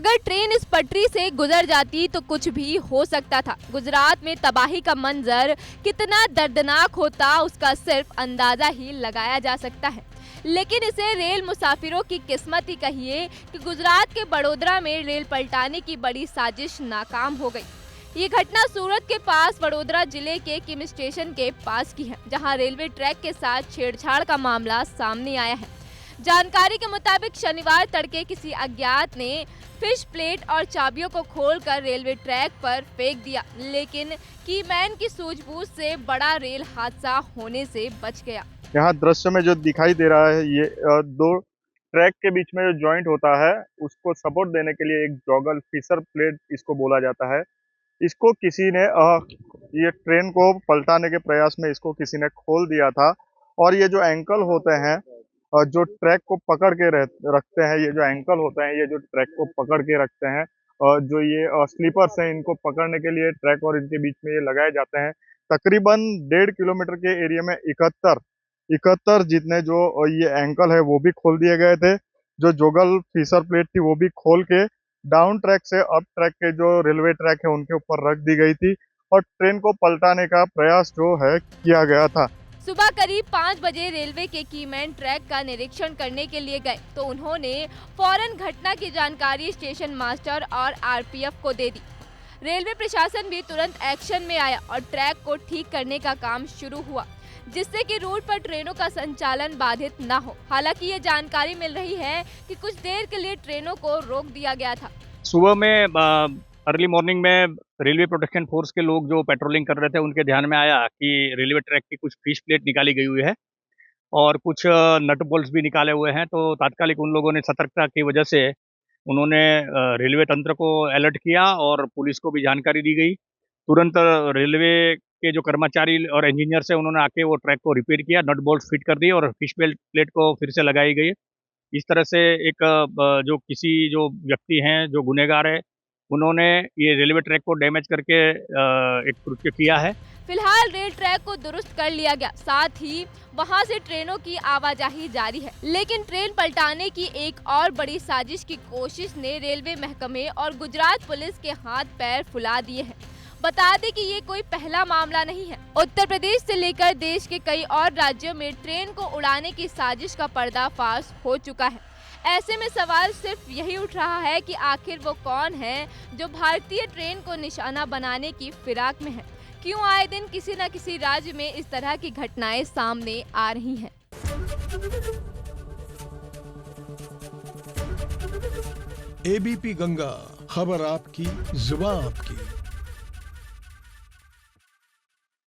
अगर ट्रेन इस पटरी से गुजर जाती तो कुछ भी हो सकता था। गुजरात में तबाही का मंजर कितना दर्दनाक होता उसका सिर्फ अंदाजा ही लगाया जा सकता है। लेकिन इसे रेल मुसाफिरों की किस्मत ही कहिए कि गुजरात के बड़ोदरा में रेल पलटाने की बड़ी साजिश नाकाम हो गई। ये घटना सूरत के पास वडोदरा जिले के किम स्टेशन के पास की है, जहां रेलवे ट्रैक के साथ छेड़छाड़ का मामला सामने आया है। जानकारी के मुताबिक शनिवार तड़के किसी अज्ञात ने फिश प्लेट और चाबियों को खोलकर रेलवे ट्रैक पर फेंक दिया, लेकिन कीमैन की सूझबूझ से बड़ा रेल हादसा होने से बच गया। यहाँ दृश्य में जो दिखाई दे रहा है ये दो ट्रैक के बीच में जो जॉइंट होता है उसको सपोर्ट देने के लिए एक जॉगल फिशर प्लेट इसको बोला जाता है। इसको किसी ने ये ट्रेन को पलटाने के प्रयास में इसको किसी ने खोल दिया था। और ये जो एंकल होते हैं जो ट्रैक को पकड़ के रखते हैं, ये जो एंकल होते हैं ये जो ट्रैक को पकड़ के रखते हैं, जो ये स्लीपर्स हैं इनको पकड़ने के लिए ट्रैक और इनके बीच में ये लगाए जाते हैं। तकरीबन 1.5 किलोमीटर के एरिया में 71 जितने जो ये एंकल है वो भी खोल दिए गए थे। जो जोगल फिशर प्लेट थी वो भी खोल के डाउन ट्रैक से अप ट्रैक के जो रेलवे ट्रैक है उनके ऊपर रख दी गई थी और ट्रेन को पलटाने का प्रयास जो है किया गया था। सुबह करीब 5 बजे रेलवे के कीमैन ट्रैक का निरीक्षण करने के लिए गए तो उन्होंने फौरन घटना की जानकारी स्टेशन मास्टर और आरपीएफ को दे दी। रेलवे प्रशासन भी तुरंत एक्शन में आया और ट्रैक को ठीक करने का काम शुरू हुआ, जिससे कि रूट पर ट्रेनों का संचालन बाधित न हो। हालांकि ये जानकारी मिल रही है कि कुछ देर के लिए ट्रेनों को रोक दिया गया था। सुबह में अर्ली मॉर्निंग में रेलवे प्रोटेक्शन फोर्स के लोग जो पेट्रोलिंग कर रहे थे उनके ध्यान में आया कि रेलवे ट्रैक की कुछ फिश प्लेट निकाली गई हुई है और कुछ नट बोल्ट्स भी निकाले हुए हैं। तो तात्कालिक उन लोगों ने सतर्कता की वजह से उन्होंने रेलवे तंत्र को अलर्ट किया और पुलिस को भी जानकारी दी गई। तुरंत रेलवे के जो कर्मचारी और इंजीनियर है उन्होंने आके वो ट्रैक को रिपेयर किया, नट बोल्ट फिट कर दिए और फिश प्लेट को फिर से लगाई गई। इस तरह से एक जो किसी जो व्यक्ति हैं जो गुनहगार है उन्होंने ये रेलवे ट्रैक को डैमेज करके एक कृत्य किया है। फिलहाल रेल ट्रैक को दुरुस्त कर लिया गया, साथ ही वहां से ट्रेनों की आवाजाही जारी है। लेकिन ट्रेन पलटाने की एक और बड़ी साजिश की कोशिश ने रेलवे महकमे और गुजरात पुलिस के हाथ पैर फुला दिए हैं। बता दें कि ये कोई पहला मामला नहीं है। उत्तर प्रदेश से लेकर देश के कई और राज्यों में ट्रेन को उड़ाने की साजिश का पर्दाफाश हो चुका है। ऐसे में सवाल सिर्फ यही उठ रहा है कि आखिर वो कौन है जो भारतीय ट्रेन को निशाना बनाने की फिराक में है। क्यों आए दिन किसी न किसी राज्य में इस तरह की घटनाएं सामने आ रही हैं। एबीपी गंगा, खबर आपकी, जुबान आपकी।